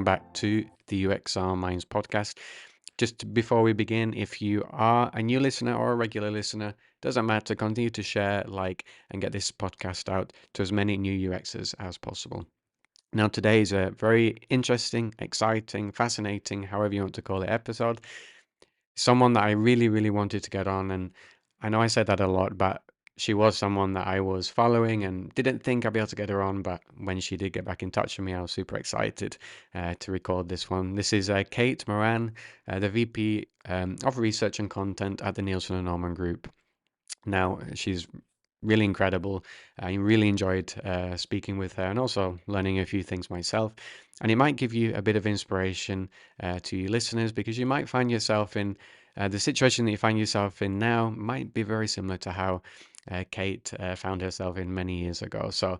welcome back to the UXR Minds podcast. Before we begin, if you are a new listener or a regular listener, doesn't matter, continue to share, like, and get this podcast out to as many new UXers as possible. Now, today is a very interesting, exciting, fascinating, however you want to call it, episode. Someone that I really, really wanted to get on, and I know I said that a lot, but she was someone that I was following and didn't think I'd be able to get her on. But when she did get back in touch with me, I was super excited to record this one. This is Kate Moran, the VP of Research and Content at the Nielsen Norman Group. Now, she's really incredible. I really enjoyed speaking with her and also learning a few things myself. And it might give you a bit of inspiration to you listeners, because you might find yourself in the situation that you find yourself in now might be very similar to how Kate found herself in many years ago. So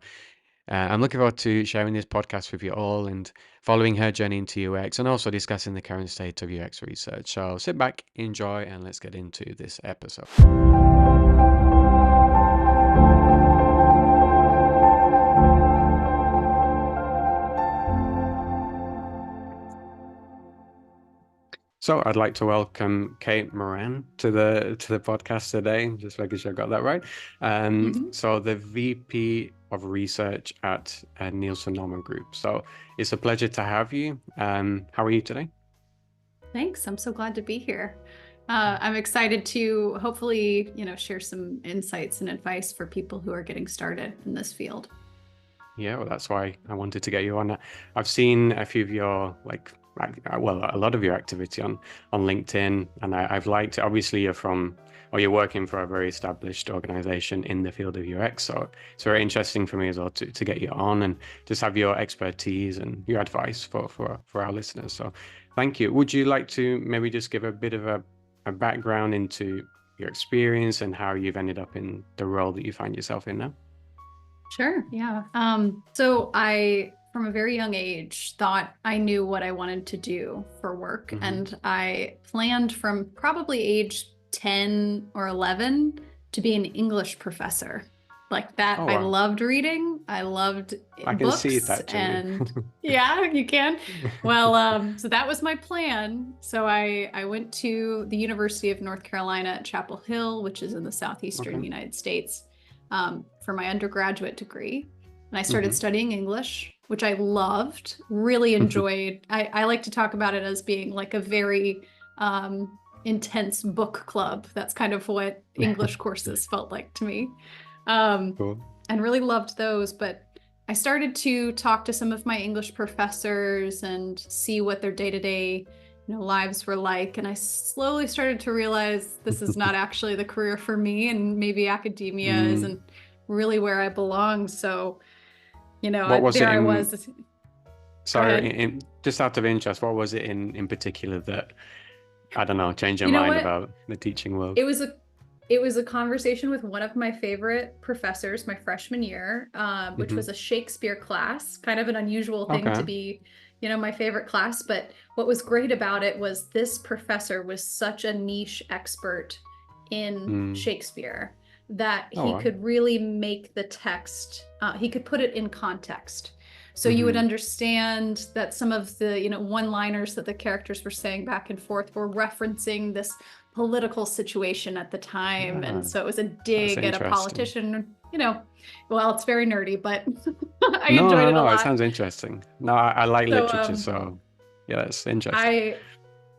I'm looking forward to sharing this podcast with you all and following her journey into UX and also discussing the current state of UX research. So sit back, enjoy, and let's get into this episode. So I'd like to welcome Kate Moran to the podcast today. Just making sure I got that right. So the VP of Research at Nielsen Norman Group. So it's a pleasure to have you. How are you today? Thanks. I'm so glad to be here. I'm excited to hopefully, share some insights and advice for people who are getting started in this field. Yeah, well, that's why I wanted to get you on. I've seen a few of your a lot of your activity on LinkedIn, and I've liked it. Obviously, you're working for a very established organization in the field of UX, so it's very interesting for me as well to get you on and just have your expertise and your advice for our listeners. So thank you. Would you like to maybe just give a bit of a background into your experience and how you've ended up in the role that you find yourself in now? Sure. Yeah. So I, from a very young age, thought I knew what I wanted to do for work. Mm-hmm. And I planned from probably age 10 or 11 to be an English professor. Like that. Oh, I wow. loved reading. I loved I can books. see it actually. And yeah, you can. Well, so that was my plan. So I went to the University of North Carolina at Chapel Hill, which is in the southeastern United States, for my undergraduate degree. And I started studying English, which I loved, really enjoyed. I like to talk about it as being like a very intense book club. That's kind of what English courses felt like to me. Cool. And really loved those. But I started to talk to some of my English professors and see what their day-to-day lives were like. And I slowly started to realize this is not actually the career for me, and maybe academia isn't really where I belong. So, I was. Sorry, just out of interest, what was it in particular that, I don't know, changed your mind about the teaching world? It was a conversation with one of my favorite professors my freshman year, which was a Shakespeare class, kind of an unusual thing to be, my favorite class. But what was great about it was this professor was such a niche expert in Shakespeare that he could really make the text, he could put it in context. So you would understand that some of the, one-liners that the characters were saying back and forth were referencing this political situation at the time. Yeah. And so it was a dig at a politician, well, it's very nerdy, but I enjoyed it a lot. It sounds interesting. No, I like literature, so yeah, that's interesting.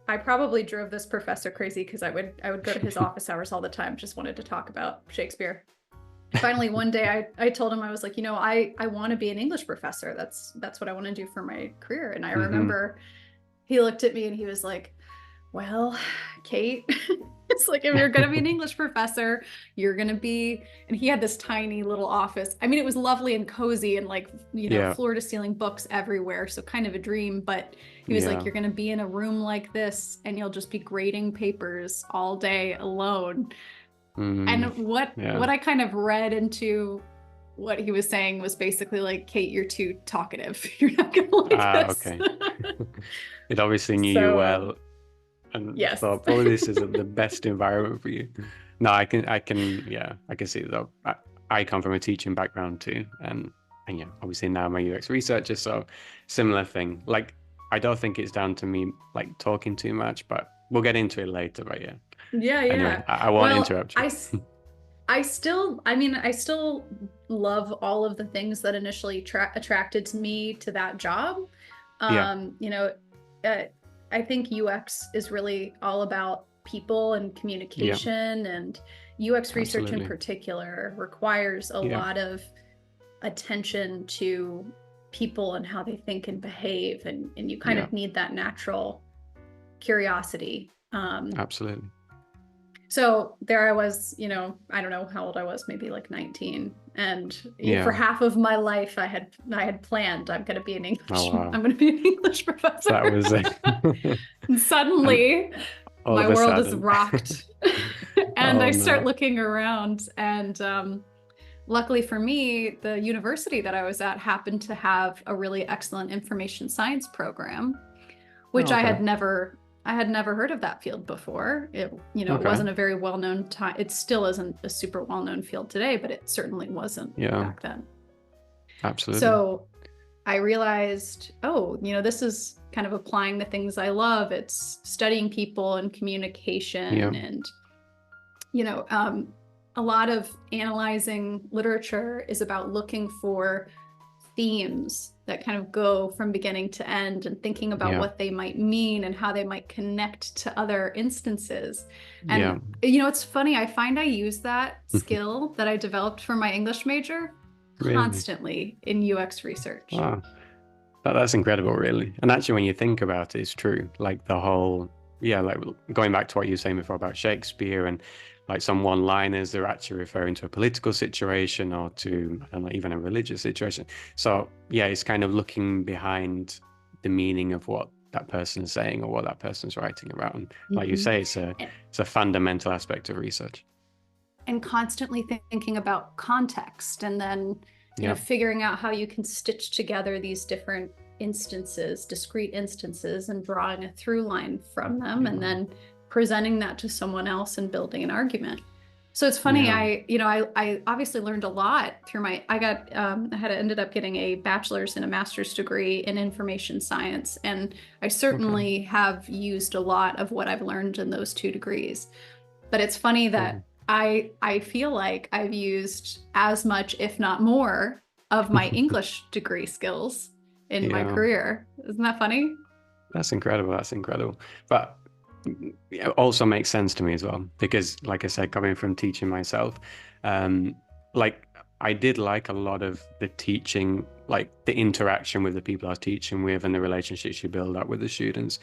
I probably drove this professor crazy because I would go to his office hours all the time, just wanted to talk about Shakespeare. Finally, one day I told him, I was like, I want to be an English professor. That's what I want to do for my career. And I remember he looked at me and he was like, well, Kate, it's like, if you're going to be an English professor, you're going to be, and he had this tiny little office. I mean, it was lovely and cozy and like, floor to ceiling books everywhere. So kind of a dream, but he was like, you're going to be in a room like this and you'll just be grading papers all day alone. And what I kind of read into what he was saying was basically like, Kate, you're too talkative. You're not going to like this. Okay. It obviously knew you well. And thought probably this isn't the best environment for you. No, I can see it though. I come from a teaching background too, and obviously now I'm a UX researcher, so similar thing. Like I don't think it's down to me like talking too much, but we'll get into it later. But yeah, Yeah, anyway, yeah. I won't Well, interrupt you. I still, I mean, I still love all of the things that initially attracted me to that job. Yeah, You know, uh, I think UX is really all about people and yeah, communication, and UX research in absolutely. particular requires a Yeah, lot of attention to people and how they think and behave, and you kind yeah, of need that natural curiosity. absolutely. So there I was, I don't know how old I was, maybe like 19. And for Yeah. half of my life I had planned I'm going to be an Oh English wow, I'm going to be an English that professor. was it. And And suddenly all my of a world is sudden, rocked. And oh I start no. looking around, and luckily for me, the university that I was at happened to have a really excellent information science program, which Oh, okay. I had never heard of that field before. It Okay. wasn't a very well-known time. It still isn't a super well-known field today, but it certainly wasn't Yeah, back then. absolutely. So I realized, oh, this is kind of applying the things I love. It's studying people and Yeah, communication, and a lot of analyzing literature is about looking for themes that kind of go from beginning to end, and thinking about yeah, what they might mean and how they might connect to other instances. And yeah. it's funny, I find I use that skill that I developed for my English major Really? constantly in UX research. Wow. That's incredible, really. And actually, when you think about it, it's true. Like the whole, yeah, like going back to what you were saying before about Shakespeare and like some one-liners, they're actually referring to a political situation or to, I don't know, even a religious situation. So yeah, it's kind of looking behind the meaning of what that person's saying or what that person's writing about. And like you Mhm. say, it's a fundamental aspect of research. And constantly thinking about context, and then Yeah. figuring out how you can stitch together these different instances, discrete instances, and drawing a through line from them, and Yeah. then presenting that to someone else and building an argument. So it's funny, Yeah. I obviously learned a lot through I ended up getting a bachelor's and a master's degree in information science, and I Okay. certainly have used a lot of what I've learned in those two degrees. But it's funny that Cool. I feel like I've used as much, if not more, of my English degree skills in my Yeah. career. Isn't that funny? That's incredible. That's incredible. But it also makes sense to me as well, because like I said, coming from teaching myself, um, like I did like a lot of the teaching, like the interaction with the people I was teaching with and the relationships you build up with the students.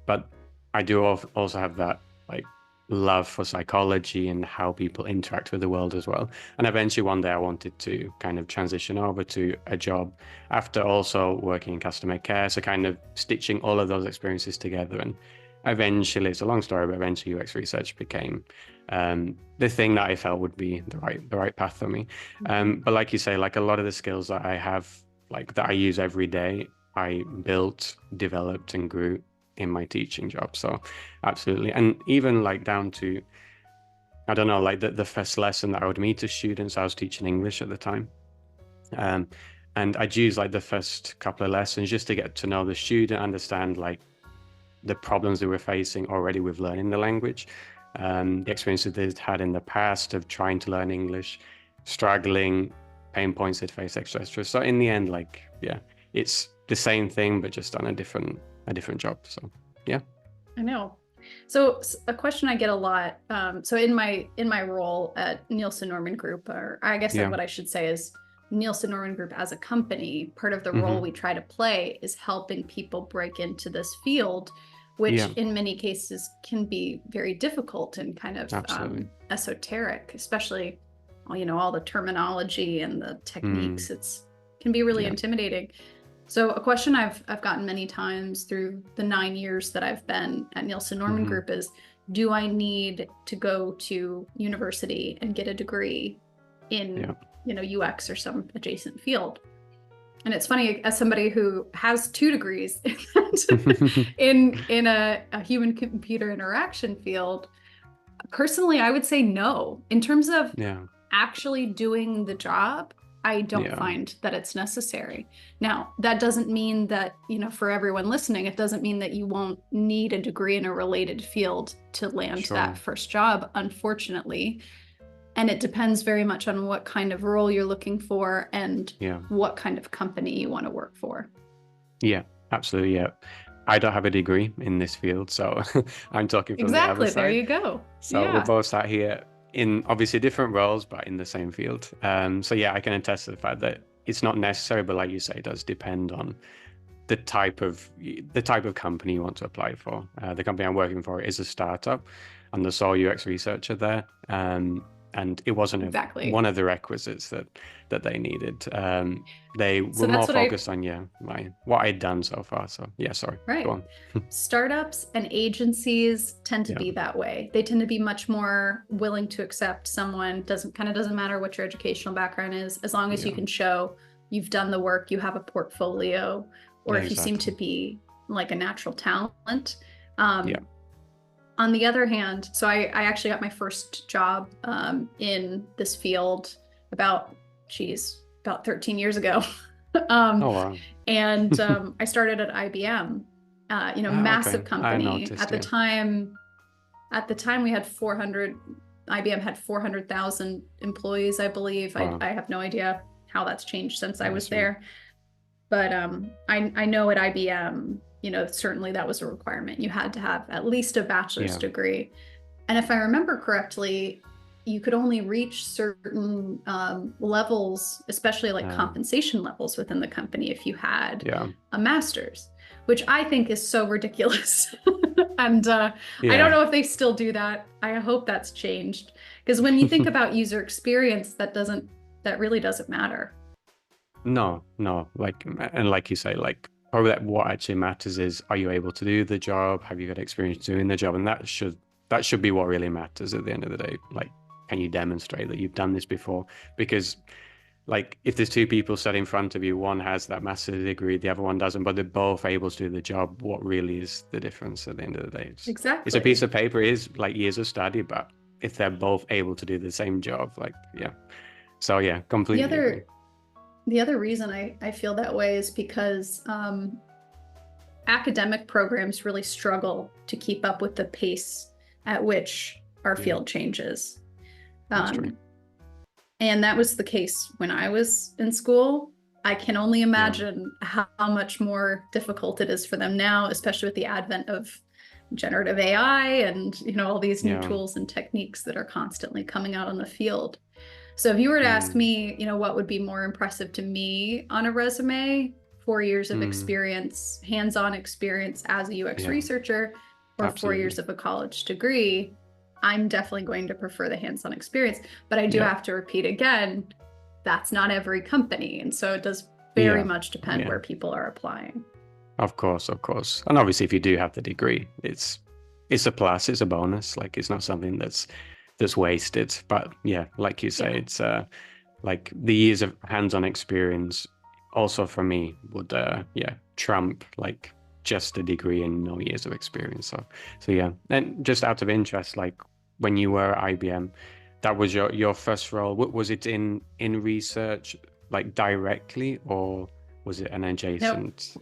But I do also have that like love for psychology and how people interact with the world as well. And eventually one day I wanted to kind of transition over to a job after also working in customer care. So kind of stitching all of those experiences together. And eventually, it's a long story, but eventually UX research became the thing that I felt would be the right path for me. Mhm. But like you say, like a lot of the skills that I have, like that I use every day, I built, developed, and grew in my teaching job. So absolutely. And even like down to, I don't know, like the first lesson that I would meet to students, I was teaching English at the time. Um, and I'd use like the first couple of lessons just to get to know the student, understand like the problems they were facing already with learning the language, the experiences they'd had in the past of trying to learn English, struggling, pain points they'd face, etc. So in the end, like, yeah, it's the same thing, but just on a different job. So yeah. I know. So a question I get a lot. So in my role at Nielsen Norman Group, or I guess Yeah. what I should say is Nielsen Norman Group as a company, part of the role Hmm. we try to play is helping people break into this field, which Yeah, in many cases can be very difficult and kind of absolutely. esoteric, especially all the terminology and the Mm, techniques. It's can be really yeah. intimidating. So a question I've gotten many times through the 9 years that I've been at Nielsen Norman Hmm. Group is, do I need to go to university and get a degree in, Yeah. UX or some adjacent field? And it's funny, as somebody who has 2 degrees in a human computer interaction field, personally, I would say no. In terms of Yeah. actually doing the job, I don't Yeah, find that it's necessary. Now, that doesn't mean that, for everyone listening, it doesn't mean that you won't need a degree in a related field to land that sure. first job, unfortunately. And it depends very much on what kind of role you're looking for and Yeah. what kind of company you want to work for. Yeah, absolutely. Yeah. I don't have a degree in this field, so I'm talking from the other Exactly. There side. you go. So we're Yeah, both sat here in obviously different roles, but in the same field. So yeah, I can attest to the fact that it's not necessary, but like you say, it does depend on the type of company you want to apply for. The company I'm working for is a startup. I'm the sole UX researcher there, and it wasn't exactly. one of the requisites that they needed. They So were that's more what I, focused on what I'd done so far. So yeah, sorry, go right. on. Startups and agencies tend to Yeah, be that way. They tend to be much more willing to accept someone, doesn't matter what your educational background is, as long as you yeah, can show you've done the work, you have a portfolio, or yeah, if you seem to exactly. be like a natural talent. Yeah, On the other hand, so I actually got my first job in this field about, about 13 years ago. um, oh wow. and I started at IBM, Ah, massive okay, I company. noticed. Yeah, At the time we had 400, IBM had 400,000 employees, I believe. wow, I have no idea how that's changed since I was that's right. there. But I know at IBM, certainly that was a requirement. You had to have at least a bachelor's Yeah, degree. And if I remember correctly, you could only reach certain levels, especially like uh, compensation levels within the company, if you had yeah, a master's, which I think is so ridiculous. And I don't yeah. know if they still do that. I hope that's changed. Because when you think about user experience, that really doesn't matter. No, no, and like you say, like probably that what actually matters is are you able to do the job? Have you got experience doing the job? And that should be what really matters at the end of the day. Like, can you demonstrate that you've done this before? Because like if there's two people sat in front of you, one has that master's degree, the other one doesn't, but they're both able to do the job, what really is the difference at the end of the day? It's a piece Exactly. of paper, it is like years of study, but if they're both able to do the same job, like yeah. So yeah, The completely agree. other the other reason I feel that way is because academic programs really struggle to keep up with the pace at which our Yeah, field changes. that's true. Um, and that was the case when I was in school. I can only Yeah. imagine how much more difficult it is for them now, especially with the advent of generative AI and all these new Yeah. tools and techniques that are constantly coming out on the field. So if you were to ask Mm, me, what would be more impressive to me on a resume, 4 years of mm, experience, hands-on experience as a UX yeah, researcher, or 4 years absolutely. of a college degree, I'm definitely going to prefer the hands-on experience. But I do Yeah. have to repeat again, that's not every company. And so it does very Yeah. much depend Yeah. where people are applying. Of course, of course. And obviously if you do have the degree, it's a plus, it's a bonus. Like it's not something that's wasted. But yeah, like you say, Yeah. it's like the years of hands-on experience also for me would yeah, trump like just a degree and no years of experience. So yeah. And just out of interest, like when you were at IBM, that was your first role. Was it in research like directly or was it an Nope. adjacent?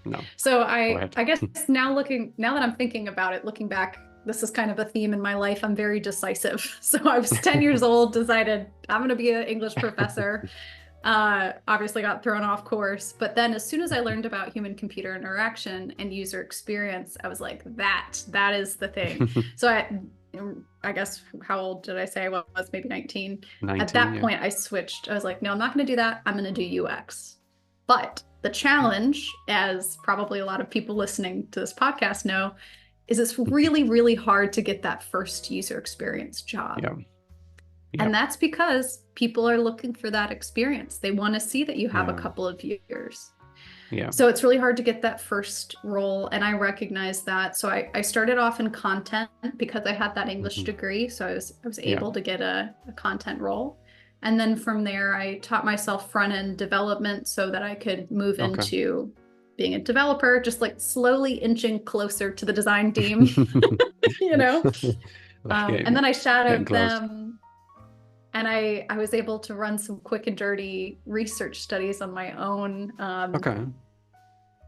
No, So go I ahead. I guess now that I'm thinking about it, looking back, this is kind of a theme in my life. I'm very decisive. So I was 10 years old, decided I'm going to be an English professor. Obviously got thrown off course, but then as soon as I learned about human computer interaction and user experience, I was like, that is the thing. So I guess, how old did I say I was? Maybe 19. At 19, that yeah. point I switched. I was like, no, I'm not going to do that. I'm going to do UX. But the challenge, as probably a lot of people listening to this podcast know, is it's really, really hard to get that first user experience job. Yeah, yeah, And that's because people are looking for that experience. They want to see that you have a yeah, couple of years. yeah. So it's really hard to get that first role. And I recognize that. So I started off in content because I had that English Hmm. degree. So I was Yeah, able to get a content role. And then from there, I taught myself front end development so that I could move okay. into being a developer, just like slowly inching closer to the you know. Like And then I getting shadowed close. them and I was able to run some quick and dirty research studies on my own. Okay.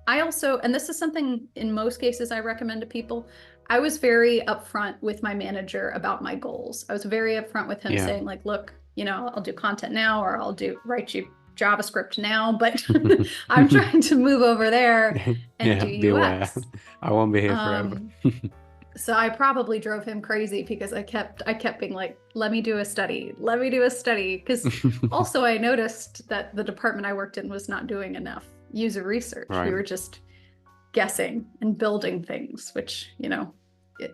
I also, and this is something in most cases I recommend to people, I was very upfront with my manager about my goals. I was very upfront with him Yeah. saying, like, look, I'll do content now, or write you JavaScript now, but I'm trying to move over there and do Yeah, beware. UX. I won't be here forever. Um, so I probably drove him crazy because I kept being like, let me do a study, let me do a study. Because also I noticed that the department I worked in was not doing enough user research. We Right. were just guessing and building things, which,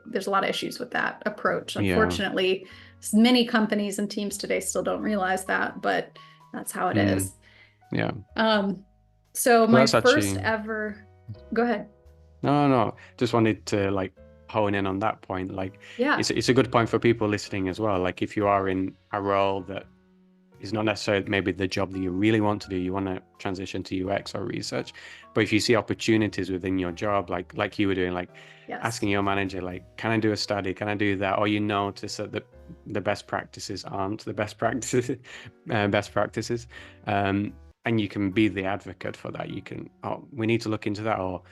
there's a lot of issues with that approach. Yeah. Unfortunately, many companies and teams today still don't realize that, but that's how it Mm, is. yeah. So Well, my that's first actually ever, go ahead. no, no. Just wanted to like hone in on that point. Like, Yeah. it's a good point for people listening as well. Like, if you are in a role that is not necessarily maybe the job that you really want to do, you want to transition to UX or research, but if you see opportunities within your job, like you were doing, like Yes. asking your manager, like, can I do a study? Can I do that? Or you notice that the best practices aren't the best practices, best practices, um, and you can be the advocate for that. You can, oh, we need to look into that, or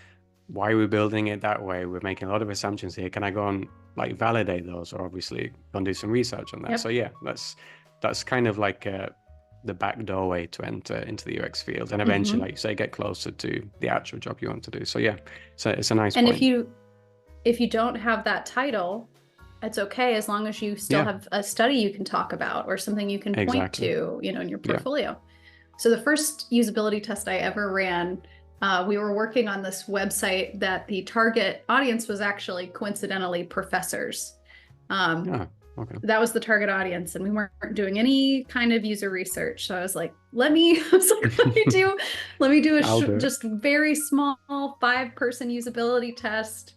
why are we building it that way? We're making a lot of assumptions here. Can I go and like validate those, or obviously go and do some research on that? So Yep. yeah, that's kind of like the back doorway to enter into the UX field, and eventually, Hmm. like you say, get closer to the actual job you want to do. So yeah, so it's a nice And if point. you don't have that title, it's okay as long as you still Yeah, have a study you can talk about or something you can point exactly. to, in your Yeah. portfolio. So the first usability test I ever ran, we were working on this website that the target audience was actually coincidentally professors. Um, Yeah. Okay. that was the target audience, and we weren't doing any kind of user research. So I was like, let me do I'll do it. just very small 5-person usability test.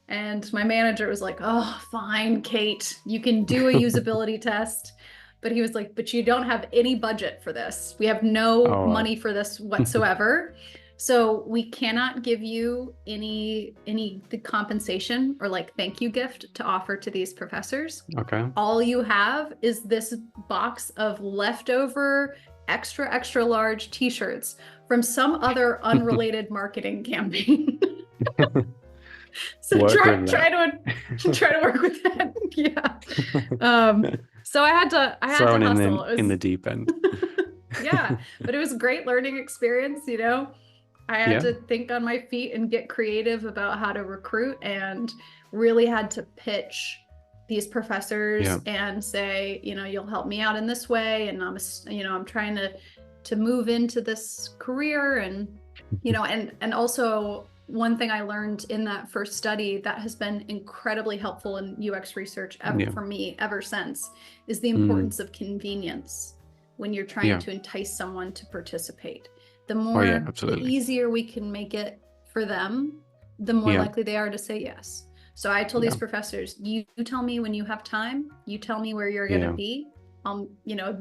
And my manager was like, oh, fine, Kate, you can do a usability test. But he was like, but you don't have any budget for this. We have no Oh, money for this whatsoever. So we cannot give you any the compensation or like thank you gift to offer to these professors. okay. All you have is this box of leftover extra large t-shirts from some other unrelated marketing campaign. So Work try with try that. to work with that. Yeah. So I had to Thrown hustle. It in was the deep end. yeah, but it was a great learning experience. I had Yeah. to think on my feet and get creative about how to recruit, and really had to pitch these professors Yeah. and say, you'll help me out in this way, and I'm trying to move into this career, and and also one thing I learned in that first study that has been incredibly helpful in UX research Yeah. for me ever since is the Mm, importance of convenience when you're trying yeah. to entice someone to participate. Oh yeah, The absolutely. easier we can make it for them, the more Yeah. likely they are to say yes. So I told these Yeah. professors, you tell me when you have time, you tell me where you're going to Yeah. be.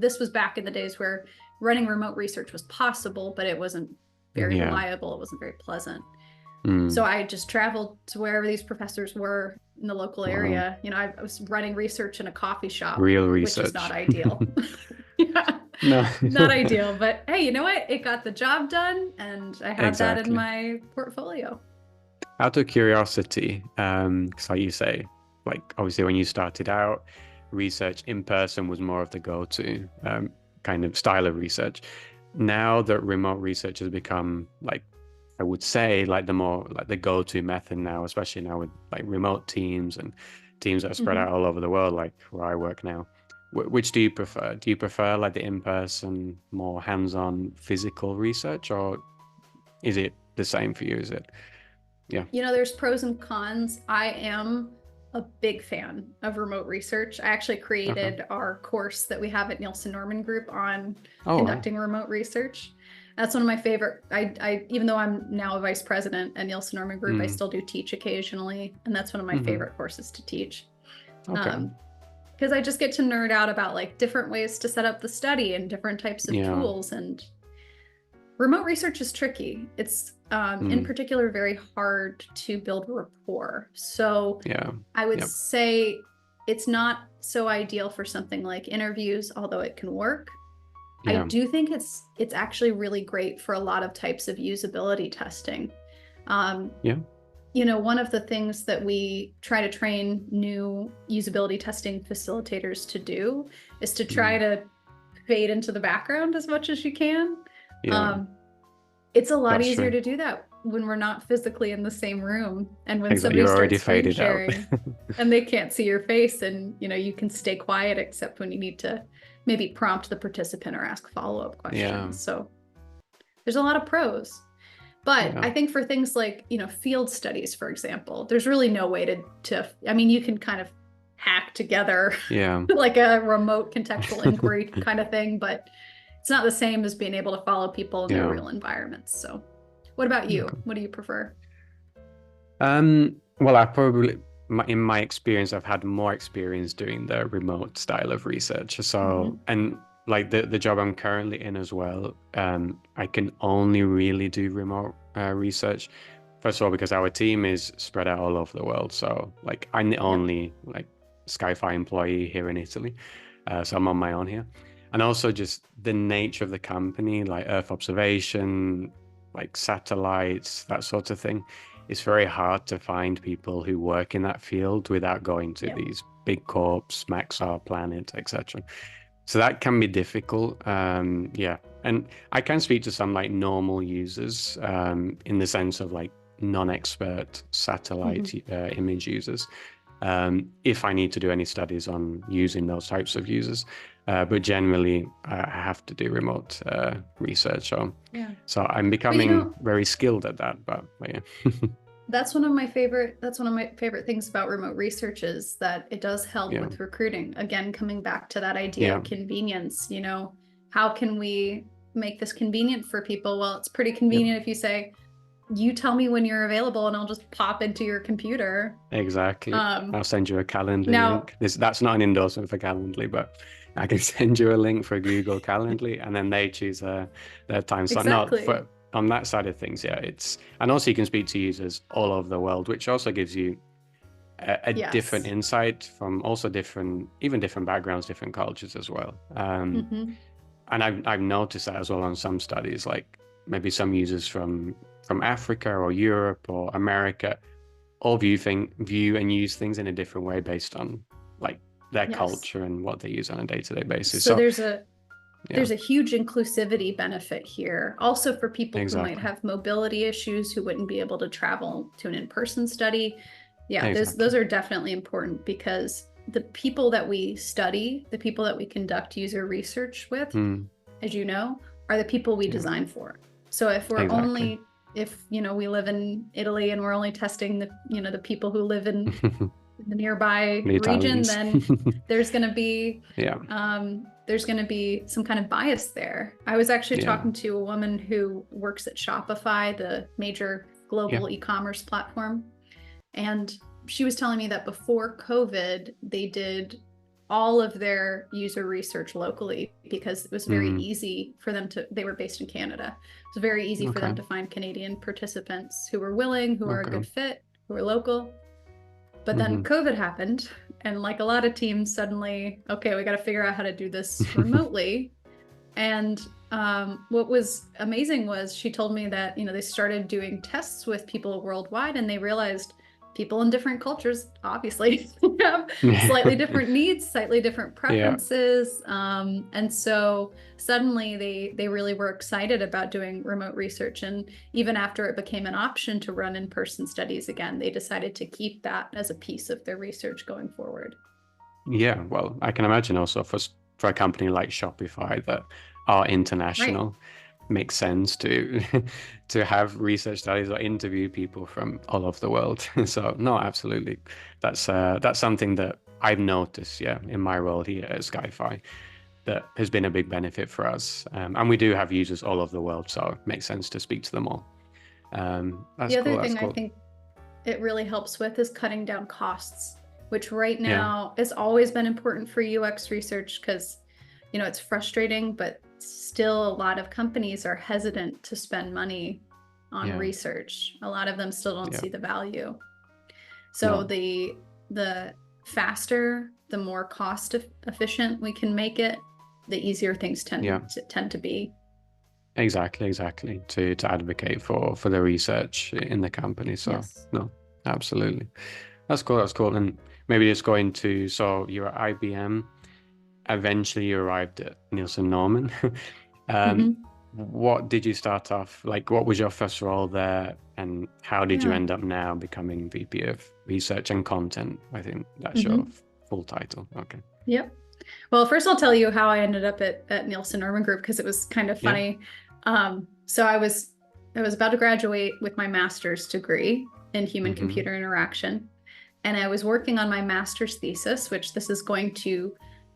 This was back in the days where running remote research was possible, but it wasn't very Yeah. reliable. It wasn't very pleasant. So Mm. I just traveled to wherever these professors were in the local Wow. area. I was running research in a coffee shop, Real which is not research. ideal. Yeah, No. not ideal, but hey, you know what? It got the job done, and I had that in Exactly. my portfolio. Out of curiosity, 'cause like you say, like obviously when you started out, research in person was more of the go-to kind of style of research. Now that remote research has become like, I would say, like the more like the go-to method now, especially now with like remote teams and teams that are spread out Mhm. all over the world, like where I work now. Which do you prefer? Do you prefer like the in-person, more hands-on physical research, or is it the same for you? Is it? Yeah. There's pros and cons. I am a big fan of remote research. I actually Okay. created our course that we have at Nielsen Norman Group on Oh, wow. conducting remote research. That's one of my favorite. Even though I'm now a vice president at Nielsen Norman Group, I Mm. still do teach occasionally, and that's one of my Hmm. favorite courses to teach. Okay. Um, because I just get to nerd out about like different ways to set up the study and different types of Yeah. tools. And remote research is tricky. It's in Mm. particular very hard to build rapport. So Yeah. I would Yep. say it's not so ideal for something like interviews, although it can work. I Yeah. do think it's actually really great for a lot of types of usability testing. Um, Yeah. One of the things that we try to train new usability testing facilitators to do is to try Mm. to fade into the background as much as you can. Yeah. Um, it's a lot That's easier true. to do that when we're not physically in the same room, and when Exactly. somebody You're already starts screen faded out. sharing and they can't see your face, and you can stay quiet except when you need to maybe prompt the participant or ask follow-up Yeah. questions. So there's a lot of pros. But Yeah. I think for things like, field studies, for example, there's really no way I mean, you can kind of hack together Yeah. like a remote contextual inquiry kind of thing, but it's not the same as being able to follow people in their Yeah. real environments. So what about you? Okay. What do you prefer? Well, I probably, in my experience, I've had more experience doing the remote style of research. So, Hmm. and like the job I'm currently in as well, I can only really do remote research. First of all, because our team is spread out all over the world. So, like, I'm the Yep. only like Sci-Fi employee here in Italy. So I'm on my own here. And also just the nature of the company, like Earth observation, like satellites, that sort of thing. It's very hard to find people who work in that field without going to Yep. these big corps, Maxar, Planet, etc. So that can be difficult. Yeah. And I can speak to some like normal users in the sense of like non-expert Hmm. satellite image users if I need to do any studies on using those types of users. But generally, I have to do remote research. Yeah. So I'm But becoming very skilled at that. But yeah. that's one of my favorite things about remote research is that it does help Yeah. with recruiting. Again, coming back to that idea Yeah. of convenience, how can we make this convenient for people? Well, it's pretty Yep. convenient if you say, you tell me when you're available and I'll just pop into your computer. Exactly. Um, I'll send you a Calendly now, link. That's not an endorsement for Calendly, but I can send you a link for Google Calendly, and then they choose their time slot. Not exactly. for on that side of things, yeah. And also you can speak to users all over the world, which also gives you a different Yes. insight from also even different backgrounds, different cultures as well. Hmm. And I've noticed that as well on some studies, like maybe some users from Africa or Europe or America all view and use things in a different way based on like their Yes. culture and what they use on a day-to-day basis. So So yeah, there's a huge inclusivity benefit here. Also for people who might exactly. have mobility issues, who wouldn't be able to travel to an in-person study. Yeah, those Exactly. are definitely important because the people that we study, the people that we conduct user research with, Mm, as you know, are the people we yeah, design for. So exactly. if we live in Italy and we're only testing the people who live in the nearby The region, Italians. then there's going to be Yeah, some kind of bias there. I was actually yeah, talking to a woman who works at Shopify, the major yeah. global e-commerce platform, and she was telling me that before COVID, they did all of their user research locally because it was very Mm, easy for them to, they were based in Canada. It was very easy for them okay, to find Canadian participants who were willing, who are a okay. good fit, who are local. But then Hmm. COVID happened, and like a lot of teams, suddenly, okay, we got to figure out how to do this remotely. And what was amazing was she told me that they started doing tests with people worldwide, and they realized people in different cultures obviously have slightly different needs, slightly different Yeah. preferences, and so suddenly they really were excited about doing remote research. And even after it became an option to run in-person studies again, they decided to keep that as a piece of their research going forward. Yeah, well, I can imagine also for a company like Shopify that are Right. international, makes sense to to have research studies or interview people from all over the world. So no, absolutely, that's something that I've noticed, yeah, in my role here at Skyfi, that has been a big benefit for us. And we do have users all over the world, so it makes sense to speak to them all. That's The other cool. That's thing I cool. think it really helps with is cutting down costs, which right Yeah, now has always been important for UX research because, it's frustrating, but still a lot of companies are hesitant to spend money on yeah, research. A lot of them still don't yeah. see the value. So No. the faster, the more cost efficient we can make it, the easier things Yeah. tend to be. Exactly, exactly. To advocate for the research in the company. So Yes. no, absolutely. That's cool. That's cool. And maybe just going to, so you're at IBM, eventually you arrived at Nielsen Norman. Um, Hmm. what did you start off, like what was your first role there, and how did you Yeah. end up now becoming VP of Research and Content? I think that's your Hmm. full title. Okay. Yep. Well, first I'll tell you how I ended up at Nielsen Norman Group because it was kind of Yeah. funny. So I was about to graduate with my master's degree in human Mm-hmm. computer interaction, and I was working on my master's thesis, which this is going to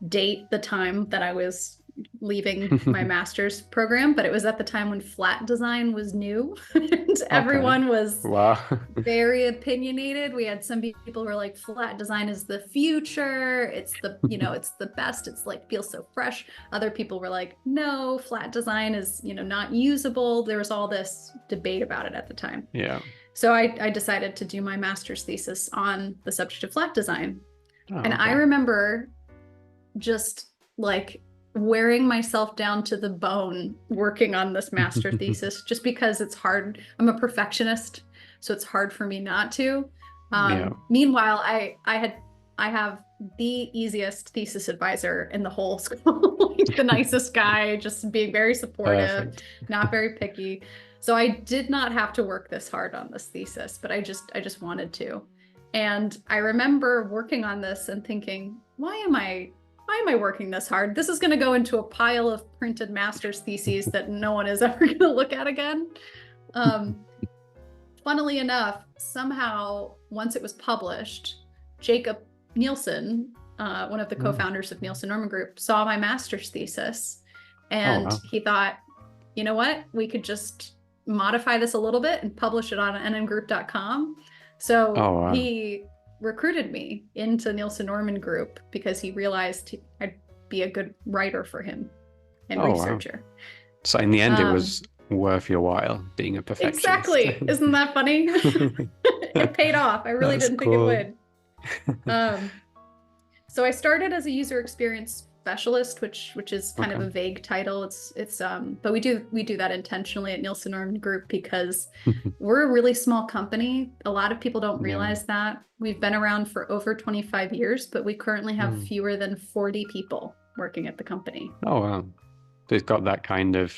date the time that I was leaving my master's program, but it was at the time when flat design was new and Okay. everyone was Wow. very opinionated. We had some people who were like, flat design is the future. It's the, it's the best. It's like feels so fresh. Other people were like, no, flat design is, not usable. There was all this debate about it at the time. Yeah. So I decided to do my master's thesis on the subject of flat design. Oh, And I okay. remember just like wearing myself down to the bone working on this master thesis just because it's hard. I'm a perfectionist, so it's hard for me not to. Yeah. Meanwhile, I have the easiest thesis advisor in the whole school, like the nicest guy, just being very supportive, Perfect. not very picky. So I did not have to work this hard on this thesis, but I just wanted to. And I remember working on this and thinking, why am I working this hard? This is going to go into a pile of printed master's theses that no one is ever going to look at again. Um, Funnily enough, somehow, once it was published, Jacob Nielsen, one of the Mm. co-founders of Nielsen Norman Group, saw my master's thesis, Oh, and wow. he thought, you know what, we could just modify this a little bit and publish it on nmgroup.com. So Oh, wow. he recruited me into Nielsen Norman Group because he realized I'd be a good writer for him and Oh, wow. researcher. So in the end, it Um, was worth your while being a perfectionist. exactly. Isn't that funny? It paid off. I really That's didn't think it cool. would. Um, so I started as a user experience specialist, which is kind of Okay. a vague title. But we do that intentionally at Nielsen Norman Group because we're a really small company. A lot of people don't Yeah. realize that. We've been around for over 25 years, but we currently have Mm. fewer than 40 people working at the company. Oh, wow. So it's got that kind of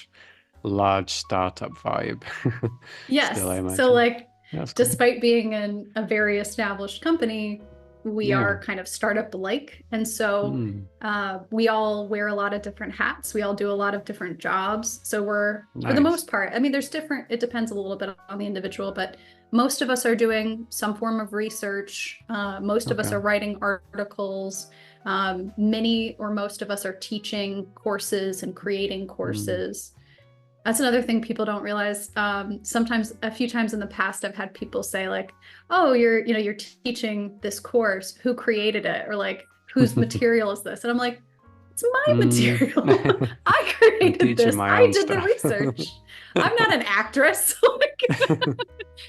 large startup vibe still, I Yes. So imagine. like, That's cool. despite being a very established company, we Yeah. are kind of startup-like. And so Mm. we all wear a lot of different hats. We all do a lot of different jobs. So we're, for the Nice. most part, I mean, it depends a little bit on the individual, but most of us are doing some form of research. Most of us Okay. are writing articles. Many or most of us are teaching courses and creating Mm. courses. That's another thing people don't realize. Sometimes, a few times in the past, I've had people say like, "Oh, you're teaching this course. Who created it?" Or like, "Whose material is this?" And I'm like, "It's my Mm. material. I I'm created teaching this. my I own did the stuff. research. I'm not an actress.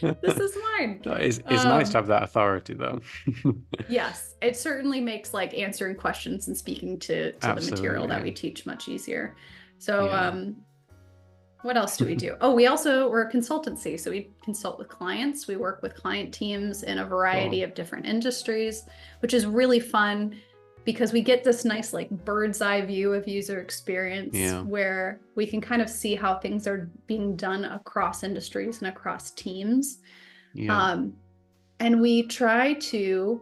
Like, this is mine." No, it's nice to have that authority, though. Yes, it certainly makes like answering questions and speaking to the material that we Absolutely. teach much easier. So, Yeah. what else do we do? Oh, we're a consultancy. So we consult with clients. We work with client teams in a variety Cool. of different industries, which is really fun because we get this nice like bird's eye view of user experience Yeah. where we can kind of see how things are being done across industries and across teams. Yeah. Um, and we try to,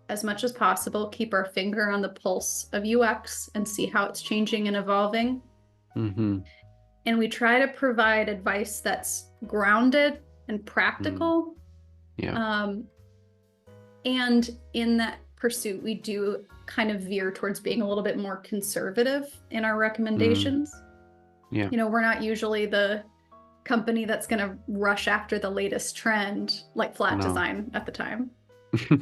as much as possible, keep our finger on the pulse of UX and see how it's changing and evolving. Mm-hmm. And we try to provide advice that's grounded and Mm. practical. Yeah. Um, and in that pursuit, we do kind of veer towards being a little bit more conservative in our Mm. recommendations. Yeah. We're not usually the company that's going to rush after the latest trend like flat No. design at the time,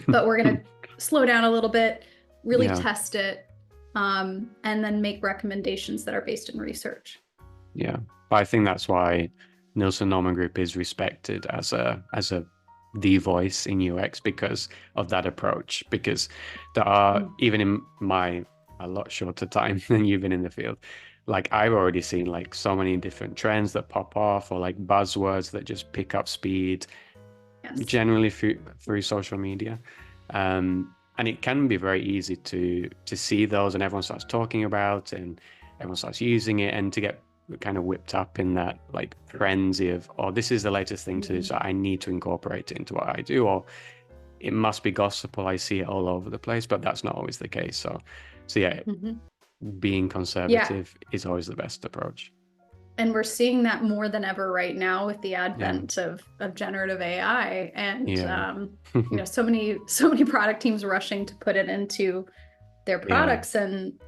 but we're going to slow down a little bit, really Yeah. test it, and then make recommendations that are based in research. Yeah. But I think that's why Nielsen Norman Group is respected as a the voice in UX because of that approach. Because there are, Mm. even in my a lot shorter time than you've been in the field, like I've already seen like so many different trends that pop off, or like buzzwords that just pick up speed Yes. generally through social media. And it can be very easy to see those, and everyone starts talking about, and everyone starts using it, and to get kind of whipped up in that like frenzy of, oh, this is the latest thing to do, Mhm. so I need to incorporate it into what I do, or it must be gospel. I see it all over the place, but that's not always the case. So yeah, Mhm. being Yeah. conservative is always the best approach. And we're seeing that more than ever right now with the Yeah, advent of generative AI, and yeah, so many product teams rushing to put it into their yeah, products. And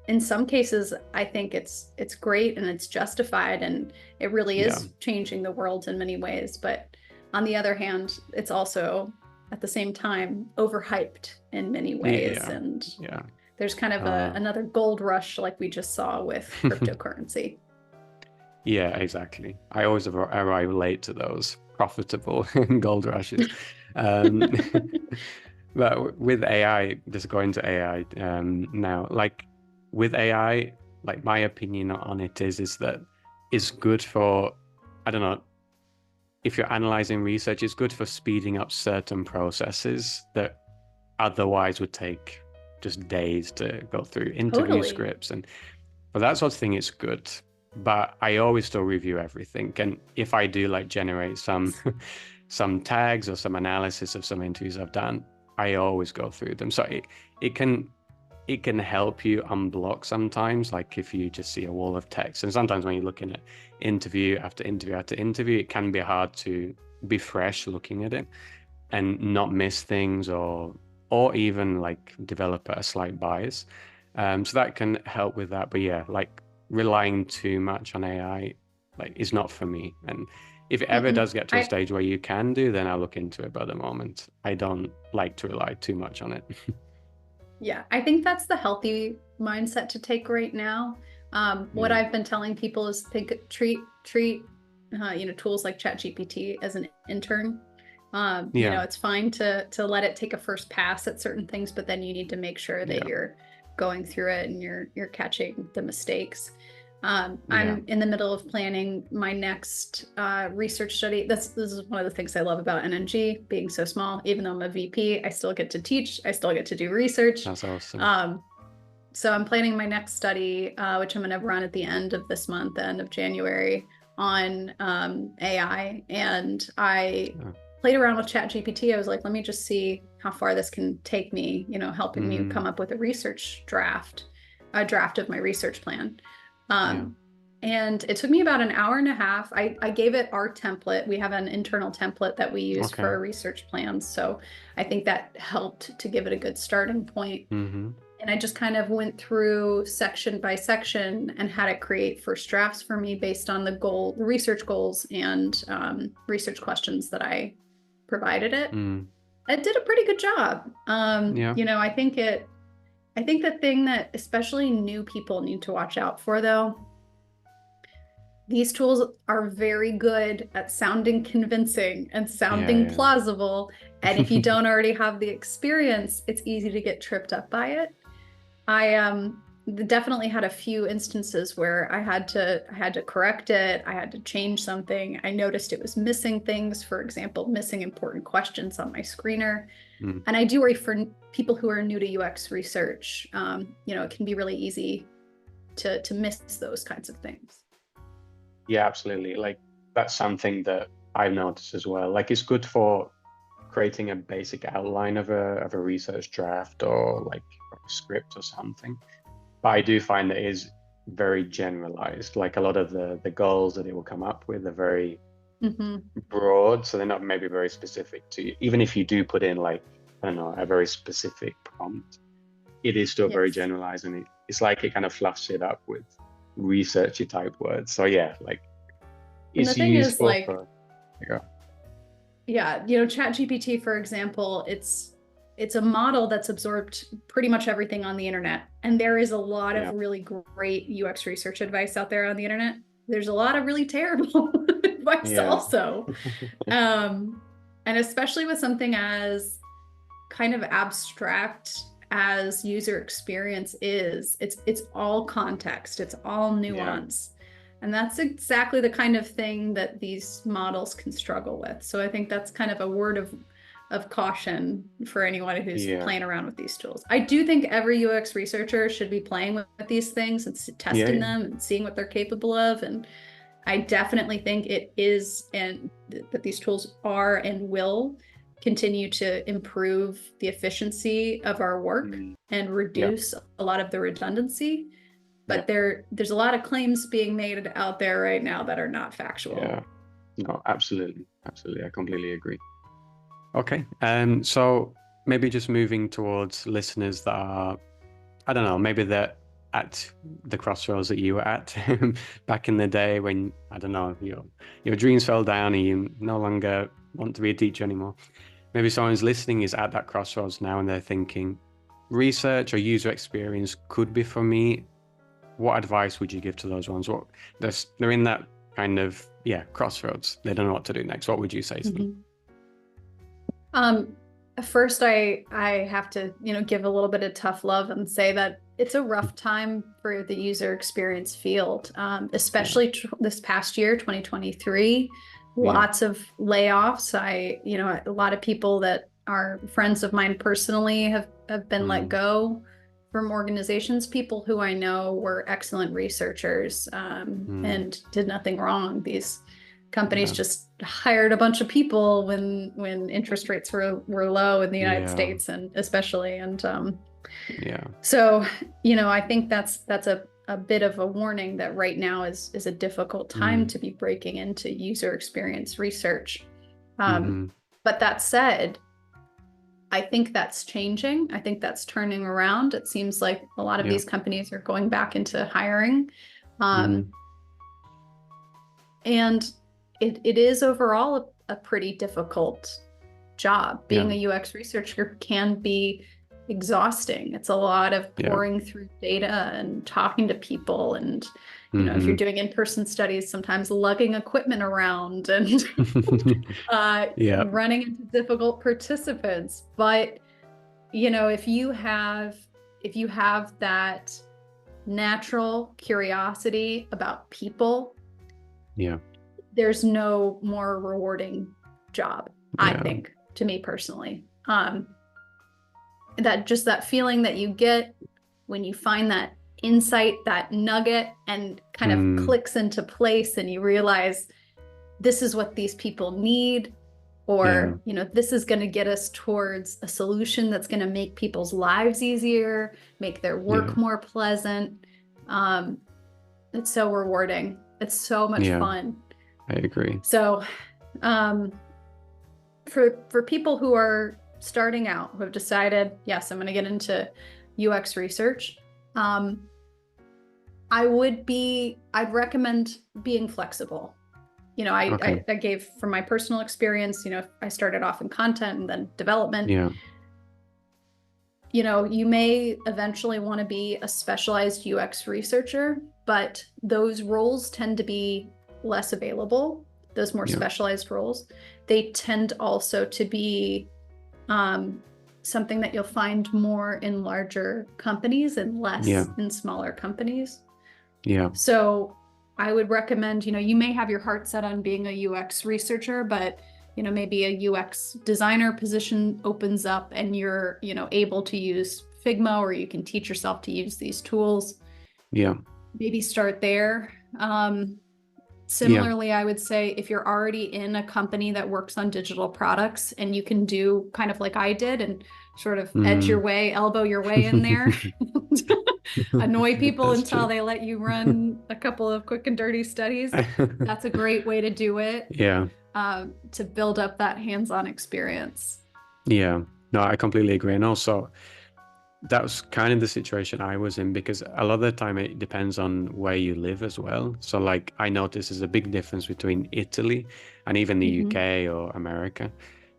in some cases, I think it's great and it's justified, and it really yeah, is changing the world in many ways. But on the other hand, it's also at the same time overhyped in many ways, yeah, and yeah. there's kind of Uh, another gold rush like we just saw with cryptocurrency. Yeah, exactly. I always arrive late to those profitable gold rushes. Um, but with AI, just going to AI now, like with AI, like my opinion on it is that it's good for, I don't know, if you're analyzing research, it's good for speeding up certain processes that otherwise would take just days to go through interview Totally. scripts. And for that sort of thing, it's good. But I always still review everything. And if I do like generate some some tags or some analysis of some interviews I've done, I always go through them. So it can it can help you unblock sometimes, like if you just see a wall of text. And sometimes when you're looking at interview after interview after interview, it can be hard to be fresh looking at it and not miss things, or even like develop a slight bias. So that can help with that. But yeah, like relying too much on AI like is not for me. And if it ever Mm-mm. does get to a I stage where you can do, then I'll look into it. But at the moment, I don't like to rely too much on it. Yeah, I think that's the healthy mindset to take right now. What Yeah. I've been telling people is treat tools like ChatGPT as an intern. Yeah. It's fine to let it take a first pass at certain things, but then you need to make sure that Yeah. you're going through it and you're catching the mistakes. Yeah. I'm in the middle of planning my next research study. This is one of the things I love about NNG being so small. Even though I'm a VP, I still get to teach. I still get to do research. That's awesome. Um, so I'm planning my next study, which I'm going to run at the end of this month, the end of January, on AI. And I Yeah. played around with ChatGPT. I was like, let me just see how far this can take me, helping me Mm, come up with a draft of my research plan. yeah. Um, and it took me about an hour and a half. I gave it our template. We have an internal template that we use for Okay. our research plans. So I think that helped to give it a good starting point. Mm-hmm. And I just kind of went through section by section and had it create first drafts for me based on the research goals, and research questions that I provided it. Mm. It did a pretty good job. Yeah. I think the thing that especially new people need to watch out for, though, these tools are very good at sounding convincing and sounding Yeah. plausible. And if you Yeah. don't already have the experience, it's easy to get tripped up by it. I definitely had a few instances where I had to correct it. I had to change something. I noticed it was missing things, for example, missing important questions on my screener. Mm. And I do worry for people who are new to UX research. It can be really easy to miss those kinds of things. Yeah, absolutely. Like that's something that I've noticed as well. Like it's good for creating a basic outline of a research draft, or like a script or something. But I do find that it is very generalized. Like a lot of the goals that it will come up with are very Mm-hmm. broad, so they're not maybe very specific to you. Even if you do put in like, I don't know, a very specific prompt, it is still very Yes. generalized, and it's like it kind of fluffs it up with researchy type words. So yeah, like And the it's thing is, useful like, for, yeah, yeah, ChatGPT, for example, it's a model that's absorbed pretty much everything on the internet. And there is a lot of yeah, really great UX research advice out there on the internet. There's a lot of really terrible advice yeah, also. Um, And especially with something as kind of abstract as user experience is, it's all context, it's all Yeah. nuance. And that's exactly the kind of thing that these models can struggle with. So I think that's kind of a word of caution for anyone who's Yeah. playing around with these tools. I do think every UX researcher should be playing with these things and Yeah. testing them and seeing what they're capable of. And I definitely think it is, and that these tools are and will continue to improve the efficiency of our work Mm. and Yeah. reduce a lot of the redundancy. Yeah. But there's a lot of claims being made out there right now that are not factual. Yeah. No, absolutely. Absolutely. I completely agree. Okay. So maybe just moving towards listeners that are, I don't know, maybe they're at the crossroads that you were at back in the day when, I don't know, your dreams fell down and you no longer want to be a teacher anymore. Maybe someone's listening is at that crossroads now and they're thinking, research or user experience could be for me. What advice would you give to those ones? They're in that kind of, yeah, crossroads. They don't know what to do next. What would you say to them? Mm-hmm. First, I have to, give a little bit of tough love and say that it's a rough time for the user experience field, Yeah. especially this past year, 2023. Yeah. Lots of layoffs. A lot of people that are friends of mine personally have been let Mm. go from organizations. People who I know were excellent researchers, Mm. and did nothing wrong. These companies Yeah. just hired a bunch of people when interest rates were low in the United Yeah. States, and especially, and Yeah. so I think that's a bit of a warning that right now is a difficult time Mm. to be breaking into user experience research. Mm-hmm. But that said, I think that's changing. I think that's turning around. It seems like a lot of Yeah. these companies are going back into hiring. Mm. Um, and it is overall a pretty difficult job. Yeah. Being a UX researcher can be exhausting. It's a lot of Yeah. pouring through data and talking to people, and if you're Mm-hmm. doing in-person studies, sometimes lugging equipment around and Yeah. running into difficult participants. But if you have that natural curiosity about people, Yeah. there's no more rewarding job, I Yeah. think, to me personally. That feeling that you get when you find that insight, that nugget, and kind of Mm. clicks into place, and you realize this is what these people need, Yeah. or this is going to get us towards a solution that's going to make people's lives easier, make their Yeah. work more pleasant. It's so rewarding. It's so much Yeah. fun. I agree. So for people who are starting out, who have decided, yes, I'm going to get into UX research, I'd recommend being flexible. Okay. I gave from my personal experience, I started off in content and then development. Yeah. You may eventually want to be a specialized UX researcher, but those roles tend to be less available. Those more specialized roles, they tend also to be something that you'll find more in larger companies and less in smaller companies. Yeah. So I would recommend, you may have your heart set on being a UX researcher, but maybe a UX designer position opens up and you're, able to use Figma, or you can teach yourself to use these tools. Yeah. Maybe start there. Similarly, I would say if you're already in a company that works on digital products and you can do kind of like I did and sort of elbow your way in there, annoy people That's until true. they let you run a couple of quick and dirty studies. That's a great way to do it. Yeah. To build up that hands-on experience. Yeah. No, I completely agree. And also, that was kind of the situation I was in, because a lot of the time it depends on where you live as well. So like I noticed there's a big difference between Italy and even the UK or America,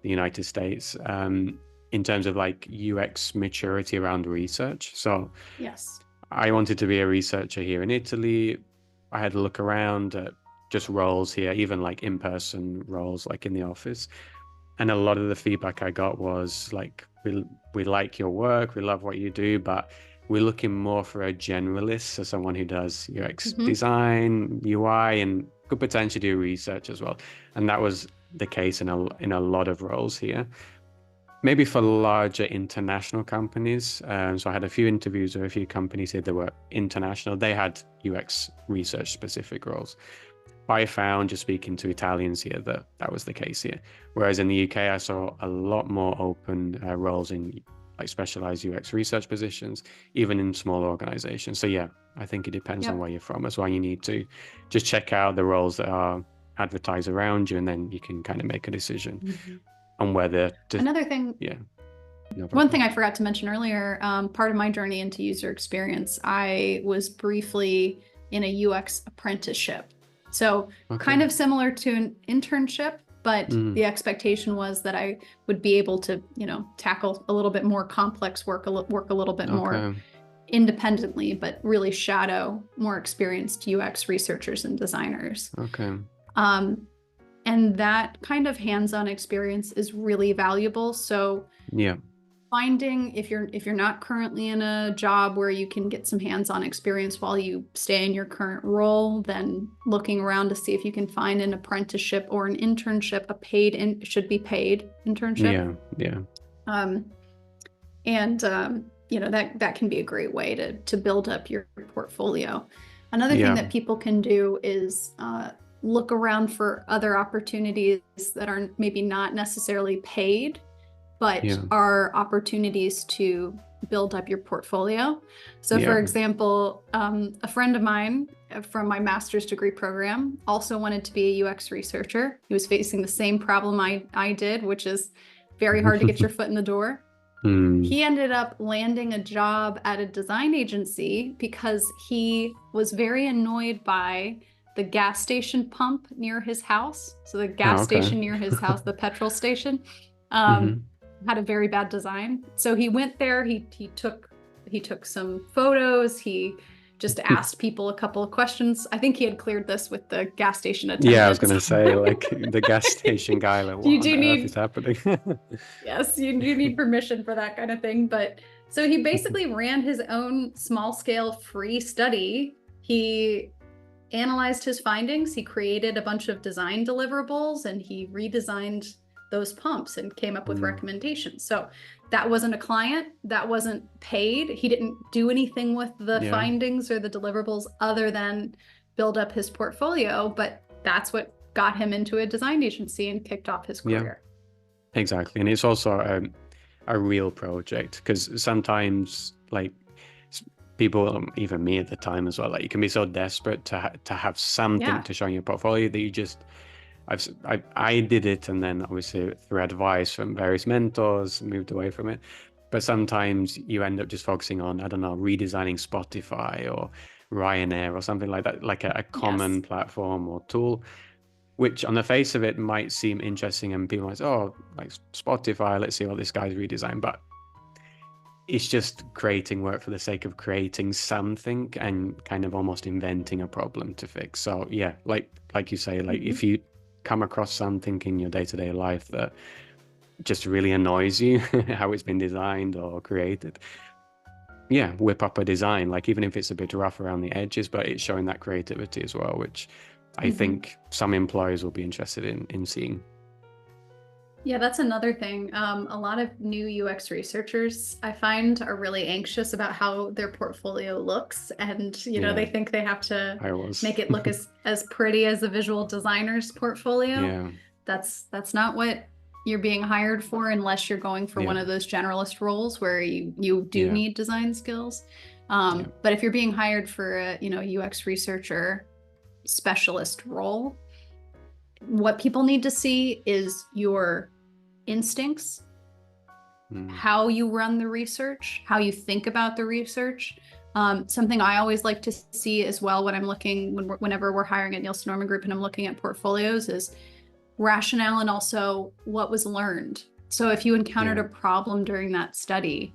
the United States, in terms of like UX maturity around research. So yes, I wanted to be a researcher here in Italy. I had a look around at just roles here, even like in-person roles, like in the office. And a lot of the feedback I got was like, we like your work, we love what you do, but we're looking more for a generalist, so someone who does UX Hmm. design, UI, and could potentially do research as well. And that was the case in a lot of roles here. Maybe for larger international companies. So I had a few interviews with a few companies here that were international. They had UX research specific roles. I found just speaking to Italians here that that was the case here. Whereas in the UK, I saw a lot more open roles in like specialized UX research positions, even in small organizations. So yeah, I think it depends on Yep. where you're from. That's why you need to just check out the roles that are advertised around you, and then you can kind of make a decision Mhm. on whether to, Another thing, yeah, no one problem. thing I forgot to mention earlier, part of my journey into user experience, I was briefly in a UX apprenticeship. So Okay. kind of similar to an internship, but Mm, the expectation was that I would be able to, tackle a little bit more complex work, work a little bit more okay. independently, but really shadow more experienced UX researchers and designers. Okay. Um, and that kind of hands-on experience is really valuable. So Yeah. finding, if you're not currently in a job where you can get some hands-on experience while you stay in your current role, then looking around to see if you can find an apprenticeship or an internship, should be paid internship. Yeah. Yeah. Um, and that can be a great way to build up your portfolio. Another thing Yeah. that people can do is look around for other opportunities that are maybe not necessarily paid, but Yeah. are opportunities to build up your portfolio. So Yeah. for example, a friend of mine from my master's degree program also wanted to be a UX researcher. He was facing the same problem I did, which is very hard to get your foot in the door. Mm. He ended up landing a job at a design agency because he was very annoyed by the gas station pump near his house. So the Oh, gas okay. station near his house, the petrol station, um, Hmm. had a very bad design. So he went there. He took some photos. He just asked people a couple of questions. I think he had cleared this with the gas station Yeah, I was attendants. gonna say like the gas station guy, like what You on do earth is need happening? Yes, you need permission for that kind of thing. But so he basically ran his own small scale free study. He analyzed his findings. He created a bunch of design deliverables and he redesigned those pumps and came up with Mm, recommendations. So that wasn't a client, that wasn't paid. He didn't do anything with the yeah, findings or the deliverables other than build up his portfolio. But that's what got him into a design agency and kicked off his yeah, career. exactly. And it's also a real project because sometimes like people, even me at the time as well, like you can be so desperate to have something Yeah. to show in your portfolio that you just I did it, and then obviously through advice from various mentors, moved away from it. But sometimes you end up just focusing on, I don't know, redesigning Spotify or Ryanair or something like that, like a Yes. common platform or tool, which on the face of it might seem interesting, and people might say, oh, like Spotify, let's see what this guy's redesigned. But it's just creating work for the sake of creating something and kind of almost inventing a problem to fix. So yeah, like you say, like Mhm. if you come across something in your day-to-day life that just really annoys you, how it's been designed or created, yeah, whip up a design, like even if it's a bit rough around the edges, but it's showing that creativity as well, which I Mhm. think some employers will be interested in seeing. Yeah, that's another thing. A lot of new UX researchers I find are really anxious about how their portfolio looks, and Yeah, they think they have to I was. make it look as pretty as a visual designer's portfolio. Yeah, That's not what you're being hired for unless you're going for yeah, one of those generalist roles where you do yeah, need design skills. yeah, But if you're being hired for a UX researcher specialist role, what people need to see is your instincts, mm, how you run the research, how you think about the research. Something I always like to see as well when I'm looking, whenever we're hiring at Nielsen Norman Group and I'm looking at portfolios, is rationale and also what was learned. So if you encountered yeah, a problem during that study,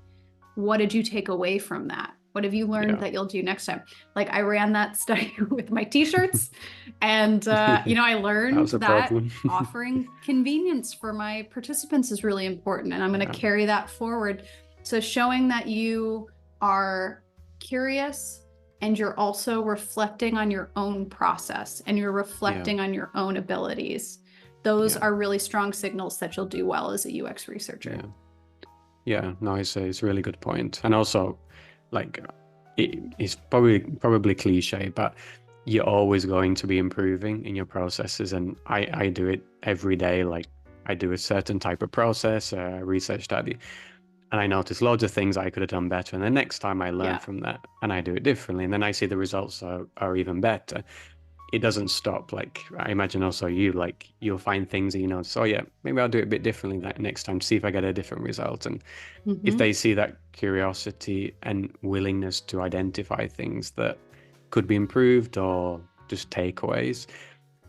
what did you take away from that? What have you learned Yeah. that you'll do next time? Like I ran that study with my t-shirts and, I learned That's a that problem. offering convenience for my participants is really important. And I'm going to Yeah. carry that forward. So showing that you are curious and you're also reflecting on your own process and you're Yeah. reflecting on your own abilities. Those Yeah. are really strong signals that you'll do well as a UX researcher. Yeah. Yeah. No, it's a really good point. And also, like, it's probably cliche, but you're always going to be improving in your processes. And I do it every day. Like, I do a certain type of process, research study, and I notice loads of things I could have done better. And the next time I learn Yeah. from that and I do it differently, and then I see the results are even better. It doesn't stop. Like, I imagine also like, you'll find things that you know, so yeah, maybe I'll do it a bit differently that next time to see if I get a different result. And if they see that curiosity and willingness to identify things that could be improved or just takeaways,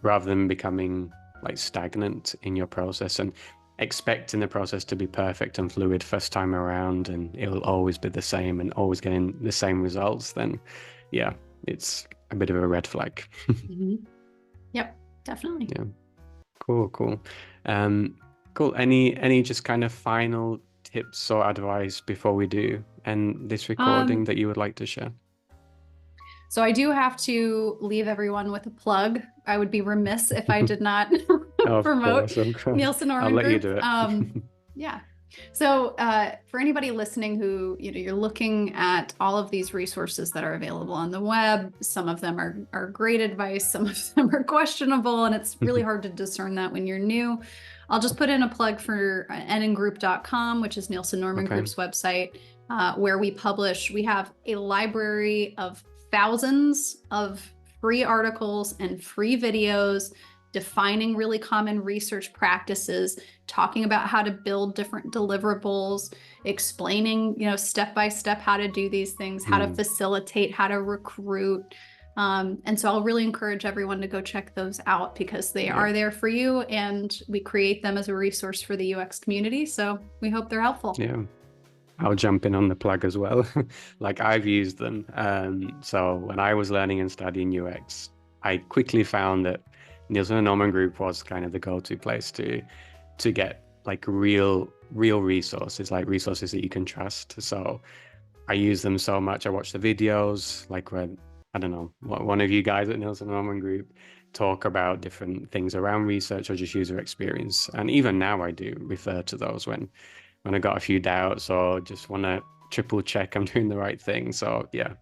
rather than becoming like stagnant in your process and expecting the process to be perfect and fluid first time around and it will always be the same and always getting the same results, then yeah, it's a bit of a red flag. Yep, definitely. Yeah. Cool. Cool. Any just kind of final tips or advice before we do end this recording that you would like to share? So I do have to leave everyone with a plug. I would be remiss if I did not Of promote course. Nielsen I'll Norman let you Group. do it. Yeah. So for anybody listening who, you're looking at all of these resources that are available on the web, some of them are great advice, some of them are questionable, and it's really hard to discern that when you're new. I'll just put in a plug for nnGroup.com, which is Nielsen Norman Okay. Group's website, where we have a library of thousands of free articles and free videos defining really common research practices, talking about how to build different deliverables, explaining, step by step how to do these things, how to facilitate, how to recruit. And so I'll really encourage everyone to go check those out because they are there for you and we create them as a resource for the UX community. So we hope they're helpful. Yeah. I'll jump in on the plug as well. Like, I've used them. So when I was learning and studying UX, I quickly found that Nielsen Norman Group was kind of the go-to place to get like real resources, like resources that you can trust. So I use them so much. I watch the videos, like when, I don't know, one of you guys at Nielsen Norman Group talk about different things around research or just user experience. And even now I do refer to those when I got a few doubts or just want to triple check I'm doing the right thing. So yeah,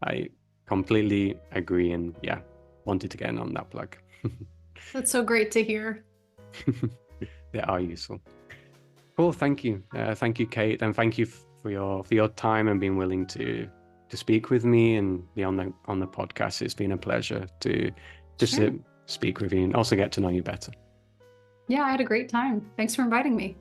I completely agree and yeah, wanted to get in on that plug. That's so great to hear. They are useful. Cool. Thank you. Thank you, Kate. And thank you for your time and being willing to speak with me and be on the podcast. It's been a pleasure to just speak with you and also get to know you better. Yeah, I had a great time. Thanks for inviting me.